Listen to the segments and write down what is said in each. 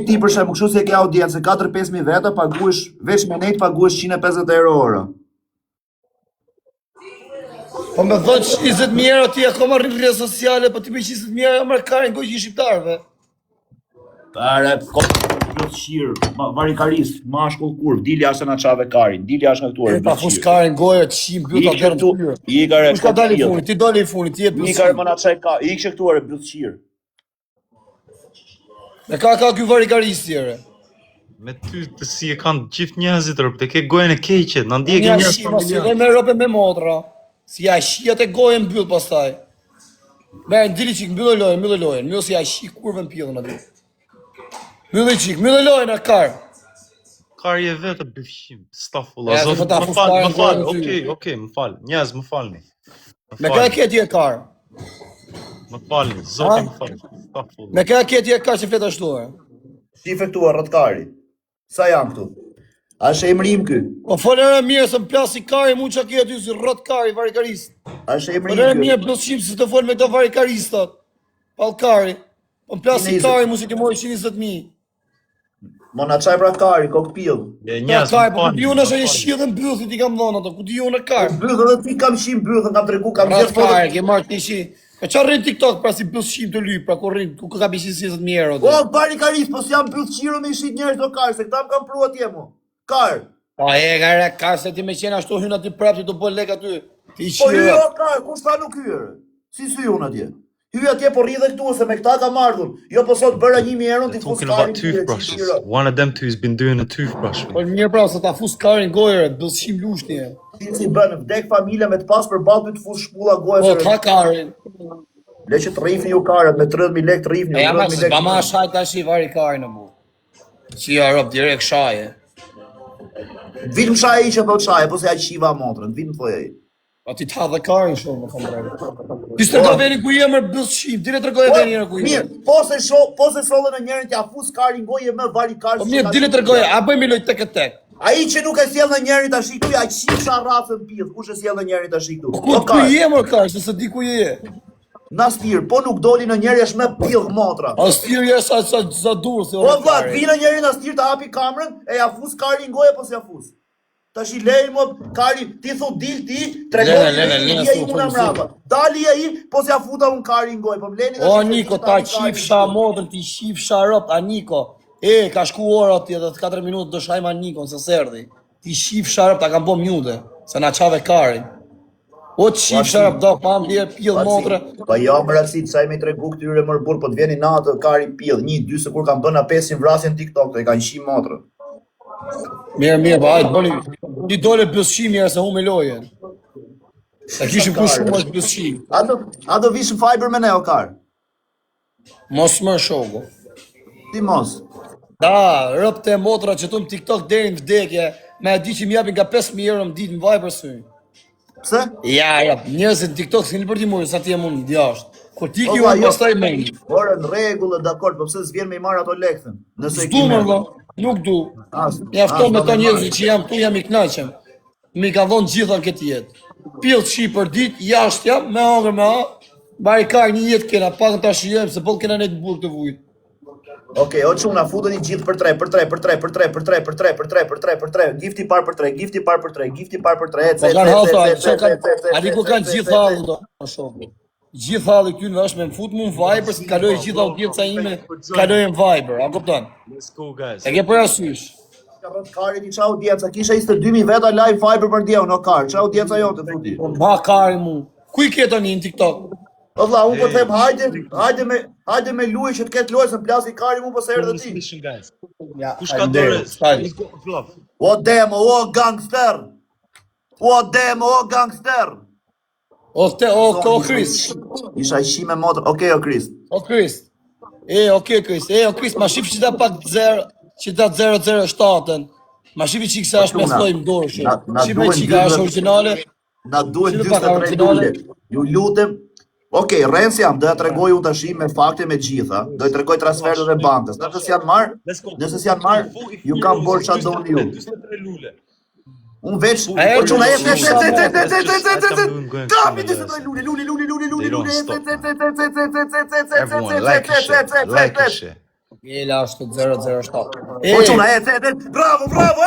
ti për shembull, kështu si e ke audiencë 4-5.000 veta, paguesh veç me net paguesh 150 euro. Po me thonë 20.000 euro ti akoma rrin rrjetet sociale, po ti me 20.000 euro amerikanë gojë shqiptarëve. Pare, plot shir, varikarist, mashkull kurv, dili jashtë na çave karin, dili jashtë nga këtu. Pa fus karin gojë të shim mbyll ta dërtu. Ikare. Kush ka dalë në fund? Ti doli në fund, ti je byll. Ikare më na çaj ka, ikse këtu ore byll shir. Me ka ky varikaristi ere. Me ty të si e kanë gjithë njerëzit rrë, të ke gojën e keqe, na ndjekin njerëz familjar. Si me rope me motra. Si ja shijat e gojën mbyll pastaj. Merr dili çik mbyll lojën, mbyll si ja shi kurvën pjellën aty. Mbyll lojën a kar. Kari e vetë bëfshim, stafullah, zotë, më fal, okej, më fal, njerëz, më falni. Me ka keti e kar. Më falni, zotë më fal, stafullah. Me ka keti e kar që flet ashtu e. Si efektuar rrotkari. Sa janë këtu? A është emrim ky? Po folëre mirë se më plasi kari mund çka ke aty si rrotkari varikarist. A është emrim ky? Folëre mirë bëfshim se të fol me këto varikaristat. Pallkari. Po më plasi kari mund si të mori 120.000. Mona çaj pra kari, kokë pill. Njerëz, po di unë se e shihën mbyllë ti kam dhënë ato. Ku di unë kar? Mbyllë edhe ti kam shih mbyllë, kam tregu, kam gjithë foto. Ke marrë ti shi. Po çfarë rrin TikTok pra si byll shim të lyp, pra ku rrin, ku ka 120.000 euro. Po barikaris, po si jam byll shiro me shit njerëz do kar, se këta më kanë pru atje mo. Kar. Po e kar se ti më qen ashtu hyn aty prapë ti do bën lek aty. Ti Po jo kar, kush tha nuk hyer. Si sy unë atje. Hyj atje po rri dhe këtu se me këta kam ardhur. Jo po sot bëra 1.000 euro ti fus karin. One of them two has been doing a toothbrush. Po mirë pra se ta fus karin gojë, bëllshim lushni. Ti si bën vdek familja me të pas për ballë të fus shpulla gojë. Po ta karin. Le që të rrifni ju karët me 30.000 lekë të rrifni. Ja ma se bama shaj tash i vari karin në bu. Si ja rob direkt shaje. Vitëm shaje i që thot shaje, po se ja qiva motrën, vitëm thoi ai. A ti ta dhe karin shumë më kam drejtë. Ti s'të do veni ku je më bëllshim, dire tregoj veni ku je. Mirë, po se shollën e njërin t'ja fus karin gojë më vari karin. Po mirë, dire tregoj, a bëjmë loj tek e tek. Ai që nuk e sjell në njërin tash këtu, ja qisha rrafën pill. Kush e sjell në njërin tash këtu? Ku je më kar, se s'di ku je. Nastir, po nuk doli në njëri është më pill motra. Astir je sa dur se. Po vllai, vinë në njërin Nastir ta hapi kamerën, e ja fus karin gojë apo s'ja fus. Tash i lej më kari, ti thot dil ti, tregoni ai unë mbrapa. Dali ai, po s'ja futa un karin gojë, po mleni tash. O Niko, ta qifsha modën, ti qifsha rop, a Niko. Ka shku ora ti edhe 4 minutë do shajma Nikon se serdhi. Ti qifsha rop, ta kam bë mute, se na çave karin. O qifsha rop, do pam dhe pill motre. Po jo më racit, sa i me tregu këtyre më burr, po të vjeni natë kari pill, 1-2 se kur kanë bëna 500 vrasje në TikTok, e kanë qi motrën. Mirë, po hajt bëni. Ti dole bëllshimi se humbë lojen. Ta kishim ku shumë është bëllshim. A do vishëm fiber me ne o kar? Mos më shoku. Ti mos. Da, rëpte motra që tu në TikTok deri në vdekje, me e di që m'japin nga 5.000 euro më ditë në vaj për sy. Pse? Ja, njerëzit në TikTok s'keni për ti mujë, sa ti e mund djasht. Kur ti ki unë pastaj me një. Ore, në regullë, dakord, po pse s'vjen me i marrë ato lektën? S'du më vë, nuk du. Mjafton me ta njerëzit që jam tu, jam i knaqem. Mi ka dhonë gjitha në këtë jetë. Pillë qi për dit, jashtë jam, me angër me a, barikar një jetë kena, pak në ta shijem, se bëllë kena ne të burë të vujtë. Okej, o çuna futeni gjithë për 3, gifti par për 3, gifti par për 3, gifti par për 3. A di ku kanë gjithë halli do shoku. Gjithë halli këtu në është me më fut mu në Viber, se kaloj gjithë audienca ime, kaloj në Viber, a kupton? Let's go guys. E ke parasysh. Ka rrot Kari ti çau audienca, kisha 22.000 veta live Viber për dia no Kar, çau audienca jote futi. Ma Kari mu. Ku I ke tani në TikTok? O vlla, unë po them hajde me lujë që të ketë lojë se plasi Kari mu po se erdhë ti. Kush ka dorë? O demo, o gangster. O demo, o gangster. O Chris. Isha I me motor. Okej, o Chris. O Chris. Okej Chris. O Chris, ma shif që ta pak 0, që ta 007-ën. Ma shifi që kësa është me slojmë dorë shumë. Shifi që ka është originale. Na duhet 23 lule. Ju lutem. Okej, Renzi jam, do ja tregoj unë tash me fakte me gjitha. Do I tregoj transferët e bankës. Nëse s'janë marr, ju kam bërë çfarë doni ju. Unë veç, po çuna kapi 23 lule. Jela është 007. Po çuna, bravo, bravo,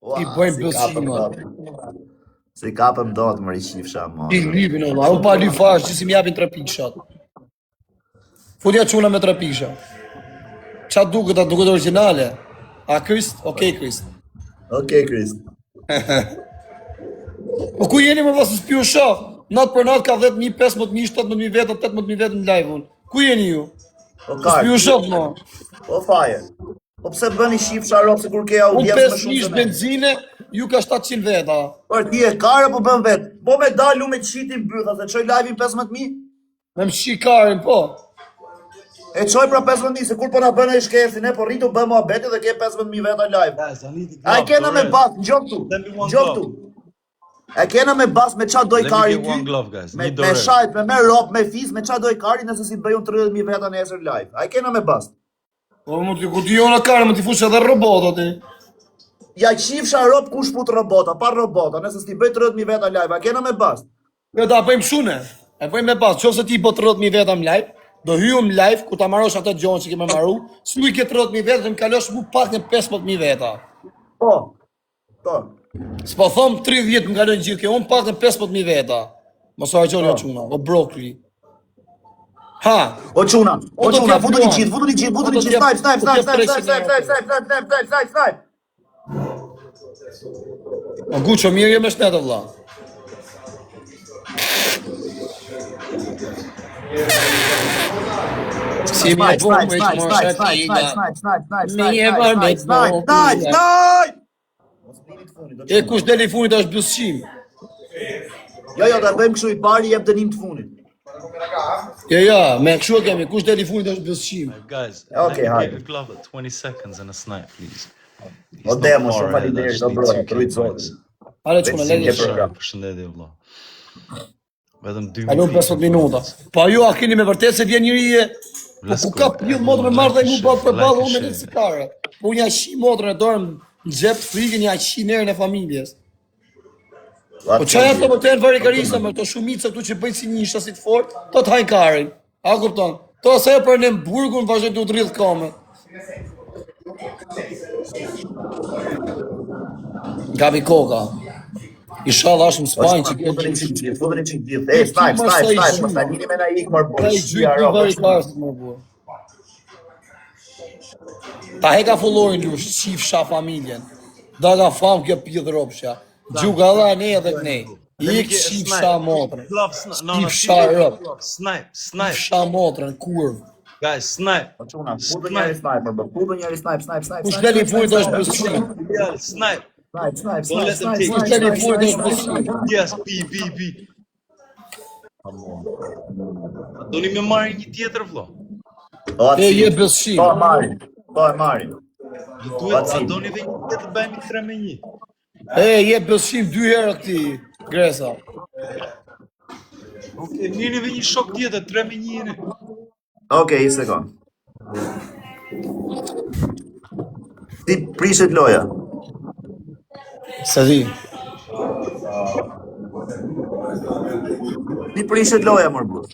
I bëjmë bësima. Si kapëm dot më rishifsha mo. I lypin olla, u pa ly fash, që si m'japin 3 pikëshat. Futja çuna me 3 pikësha. Qa duket, a duket originale? A Krist? Okej, Krist. Okej, Krist. Po ku jeni më vlasë s'pju shoh? Natë për natë ka 10.000, 15.000, 17.000 vetë, 18.000 vetë në live-un. Ku jeni ju? S'pju shoh, mo. Po faje. Po pse bëni shifsha rob se kur ke audiencë më shumë se ne? Unë 5.000 benzine, ju ka 700 veta. Por ti e kare po bën vet. Po me dalu me qitin bytha se çoj live-in 15.000? Me më shi karin, po. E çoj pra 15.000 se kur po na bën ai shkefi ne po rritu bëm muhabeti dhe ke 15.000 veta live. Ai kena me bas, ngjop tu. E kena me bas me qa doj kari ty, me shajt, me rop, me fiz, me qa doj kari nëse si bëjun 30.000 veta nesër live. A kena me bas. Po më t'i ku t'i jona kari, më t'i fush edhe robota ti. Ja qifsha rop kush put robota, pa robota, nëse si bëj 30.000 veta live, a kena me bas. Jo da bëjmë shune, e bëjmë me bas, qofse ti po 30.000 veta më live, do hyjum live, ku ta marosh atë gjonë që keme maru, s'lu i ke 30.000 veta, dhe më kalosh mu pak në 15.000 veta. Po. S'po thom 30 më kalojnë gjithë ke, unë pak në 15.000 veta. Mos o haqoni o quna, o brokli. Ha! O quna, futu një gjithë, snipe. O Guqo, mirë jo me shnetë, vla. Si mi e bërë me që mërë shatina. Mi e bërë me të bërë. E kush deli funit është bësqim. Jo, da bëjmë kështu i pari jep dënim të funit. Ja, me kështu kemi, kush deli funit është bësqim. Guys, okay, give a glove at 20 seconds and a snipe, please. O demo, shumë faleminderit, do broj, trujt zotë. Ale çuna, legje. Përshëndetje vëlla. Vetëm 2 minuta. Alo 15 minuta. Po ju a keni me vërtet se vjen njëri e ku ka pjell motrë me marrë dhe mu bërë për balë unë me një sikare. Po unë ja shi motrën e dorën në gjep frikën ja shi nerën e familjes. Po qaj ato më tenë varikarisa me to shumicë këtu që bëjnë si një shasit fort, to të hajnë karin. A kupton? To se e për në burgun vazhën të rridhë kame. Gabi koka. Inshallah është në Spanjë që këtë gjithë. Snipe, mos ta njini me na ikë mërë bërë. Ta heka follorin ju, shifsha familjen. Da ka famë kjo pjithë ropsha. Gjuga dhe ne edhe kënej. Ikë shifsha motrën. Shifsha rëp. Shifsha motrën, kurvë. Guys, snipe. Putu njeri snipe. Kush deli funit është bësqim. Snipe. Kush deli funit është bësqim. Yes, B. Doni me marrë një tjetër vëlla. E je bësqim. Po e marim. A doni dhe një tjetër bëjmë 3-1. E je bësqim 2 herë këti, Gresa. Okej, njëni dhe një shok tjetër, 3-1. Okej, i sekund. Ti prishet loja. Se di. Ti prishet loja, mërë burë.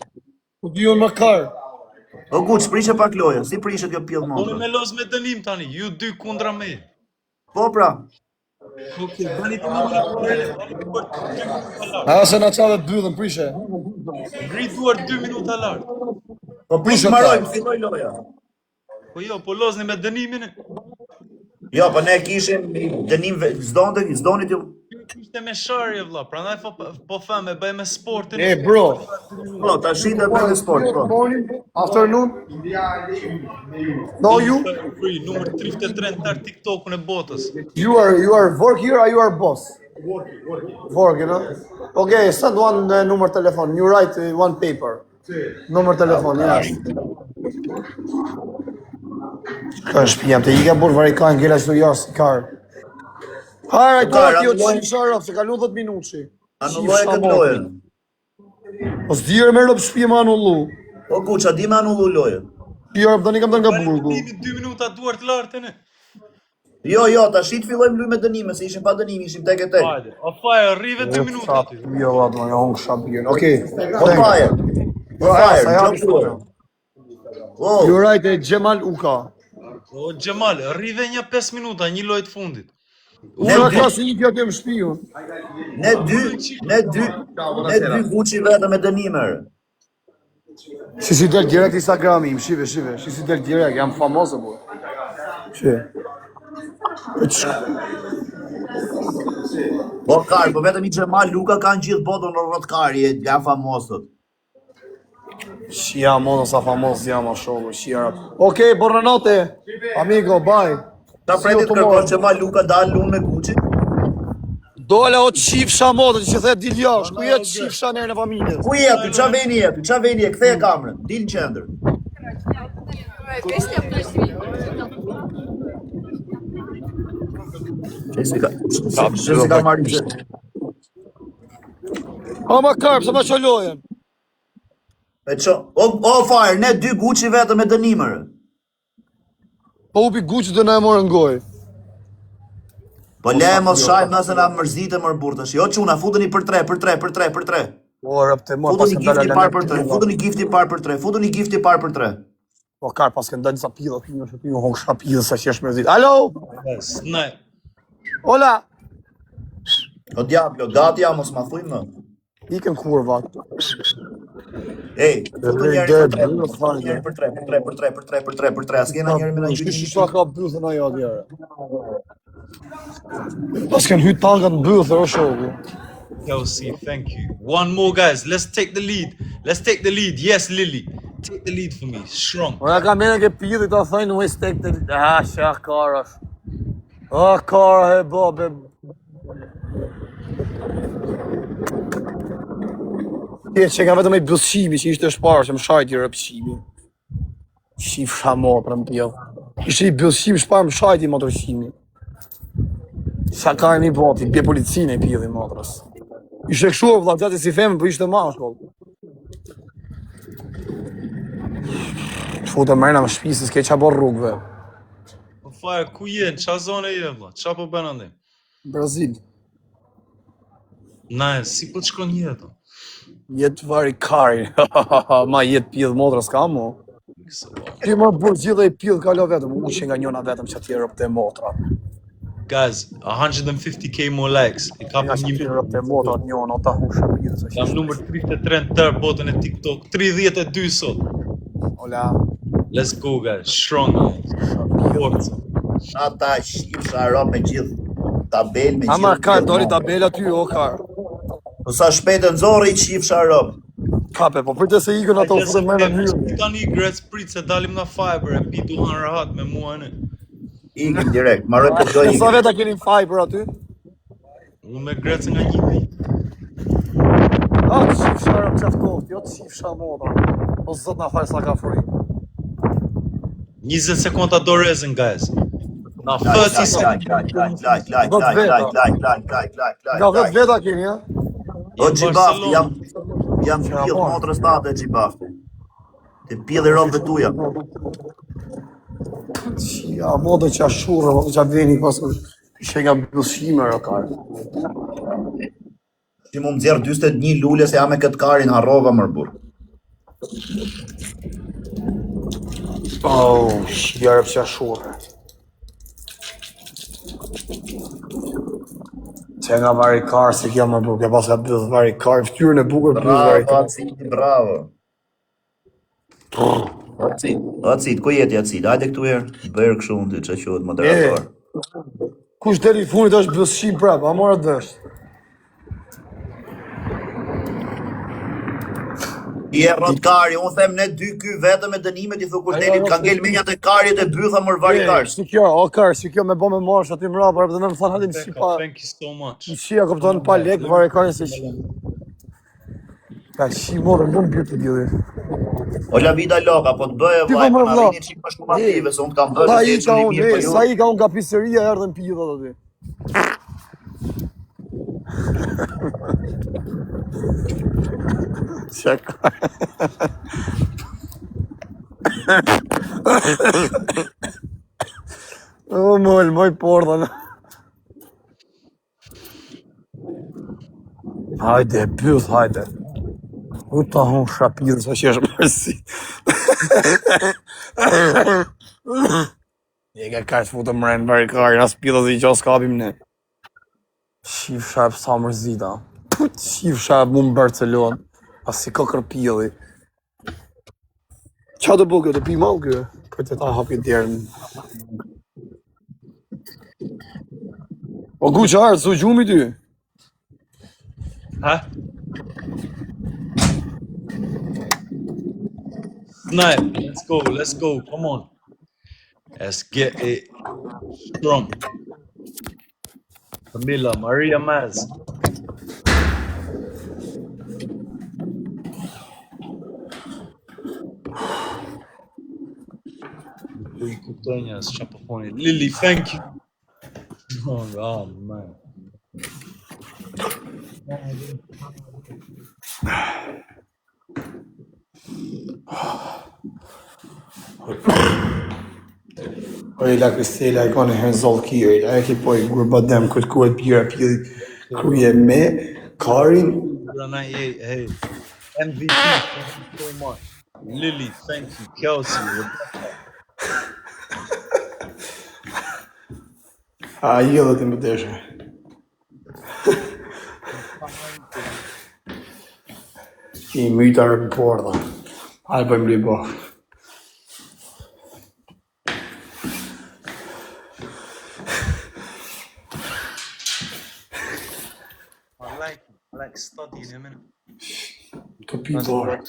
U di unë më karë. O Guq, prishet pak loja. Si prishet kjo pjellë Unë montra? me los me dënim tani, ju 2 kundra me. Po pra. Okej, bani të numër e përrele, A se na qave byllën, prishe. ngri duar 2 minuta lartë. Po prishet marojmë, filloj loja. Po jo, po losni me dënimin e. Jo, po ne kishim dënim, zdonit ju. Ishte me sharje vlla, prandaj po them e bëj me sportin. E bro. Po, ta shite për në sport, po. Afternoon. No you. Free, numër 33 në TikTokun e botës. You are work here or you are boss? Work, you know? Okay, send one number telephone. You write one paper. Numër telefon, yes. Ka shpijam të i ka burë varikan, gjela që të jasë karë. Hajra, do t'jo të sharaf, se kalu 10 minutë që. Anulloj e këtë lojën. O s'dire me rëpë shpije me anullu. O Guqa, di me anullu lojën. Pjarë, do një kam të nga burgu. 2 minuta duart lartë ne. Jo, ta shit fillojmë luj me dënime, se ishim pa dënime, ishim tek e tek. Hajde, o faje, rrive 2 minuta aty. Jo, vatë, nga hongë shabirë. Okej. O faje, gjop duar. O Jurajt e Gjemal Uka. O Gjemal, rrive një 5 minuta, një lojë të fundit. Ura klasi një kjo kem shpiju. Ne dy Gucci vetëm me dënimer. Si del direkt Instagrami im, shive. Si del direkt, jam famoz apo. Shive. Po kar, po vetëm i Gjemal Luka kanë gjithë botën në rrotkari, janë famosët. Shia mono sa famoz jam a shogu, shia. Okej, buonanotte. Amigo, bye. Ta pretit kërkon Gjemal Luka dalë lunë me Gucci. Dole o qifsha modë, që the dil jash, ku jetë qifsha nërë në familjes? Ku jetë, qa veni e, kthej e kamrën, dil në qendër. Që ka marrë një. O ma karpë, se ma qolojen. O fire, ne dy Gucci vetëm me dënimër. Po upi Gucci dhe na e morë ngoj. Po le mos shajmë nëse na mërzite mërë burtash. Jo quna, futeni për tre. O rëpte mërë, Futeni gifti parë për tre, futeni gifti parë për tre. Po karë, pas kënda njësa pila, kënë që t'ju hongë shka pila sa që është mërzit. Alo? Ne. Hola? O diablo, gati ja mos ma thuj më. Ikën kurva. Ej, futeni njeri për tre, s'kena njeri me në gjyri. Shka ka bëthën ajo djere. Pas kënë hytë tangat në bëthër, o shogu. Kelsey, thank you. One more, guys. Let's take the lead. Yes, Lily. Take the lead for me. Strong. Ora ka mene ke pili ta thajnë u take the lead. Shah karash. O, kara he bobe. Që ka vetëm e bësqimi që ishte shparë që më shajti rëpqimi. Shif shamo për më pjo. Ishte i bësqimi shparë më shajti motorqimi. Sa ka e mi boti, bje policine i pili motorës. Ishte këshuar vla, gjati si femën, për ishte ma shkoll. Futë mërna më shpisë, s'ke qa bërë rrugëve. Po fire, ku jenë? Qa zone je, vla? Qa po bënë ande? Brazil. Nice, si po të shkon jetë? Jetë vari kari, ma jetë pjellë motrës ka mu. Ti më bërë gjithë e pjellë ka lo vetëm, u që nga njona vetëm që tjerë rëpte motra. Guys, 150k more likes. I kam Nga që tjerë rëpte motra njona, ta husha pjellë. Kam numër 33 në tërë botën e TikTok, 32 sot. Ola. Let's go, guys. Strong, guys. Ata shifsha rop me gjithë tabel me gjithë. Ama ka dori tabela ty o kar. Po sa shpejt e nxorri qifsha rop. Kape, po përte se ikën ato fëtë mërë në hyrë. Tani Gret Sprit se dalim nga Fiber e pi duhan rahat me mua në. Ikim direkt, marrë të do ikim. Sa veta keni Fiber aty? Unë me Gret nga një vit. A, të qifsha rëmë qëftë koftë, jo të qifsha moda. O zët nga faj sa ka furi. 20 sekonda do rezën, guys. Na 30 sekonda. Nga vetë veta keni, ja? O Gjibafti, jam pjellë motrës tate e Gjibafti. Të pjellë i robëve tuja. Ja, modë që a shurë, modë që a veni, pasë që nga bëllshime rëkarë. Që mu më dzerë 21 lullë se jam me këtë karin harrova mërbur. Oh, shjarëp që a shurë. Që nga vari karë, se kja më bukë, kja pas ka bëllë vari karë, ftyrën e bukër bëllë vari karë. Bravo. Acid, ku jeti Acid? Hajde këtu erë, bërë këshu unë të që qëtë moderator. Kush deri funit është bëllshim prapë, a morat dështë. I e rotkari, unë them ne dy ky vetëm me dënimet i thukur deli ka ngel menjat e karit e bytha mër vari karë. Si kjo, o karë, si kjo me bo me marsh aty mra, për dhe me më thanë hadim si pa... Thank you so much. I qia këpëton pa lek, vari karën se qi. Ka qi morë, më bërë të bjullit. O la vida loka, po të bëhe Ti vaj, po po më në vlla. rini qik më shumë aktive, se unë të kam bërë Sa të i që ka një unë, mirë për ju. sa i ka unë ka piseria erdhën pijët aty. Qeka. O, moj porda. Hajde, pyth, hajde. U ta hun shapirë, sa që është mërësi. E ka kaq futë mren barikarin, as pilla si qo s'kapim ne. Shif shap sa mërzita. Shif shap mu në Barcelon. As si ka kërpilli. Qa të bëgë, të pi malë kjo? Për të ta hapi djerën. O gu qarë, su gjumi ty? Huh? Snipe, let's go, come on. Let's get it strong. Camila, Maria Maz. Lily, thank you. Oh man. Oj, la Kristela, e ka në herë zollë kjeri, e ki po i gurë badem, këtë kuet pjera pjeli, kruje me, Karin. 98, hey. MVP, thank you so much. Lily, thank you. Kelsey, Rebecca. A, jëllët e më deshe. I mytarë në porta. Hajë bëjmë libo. I like studying him, innit? Kapitore.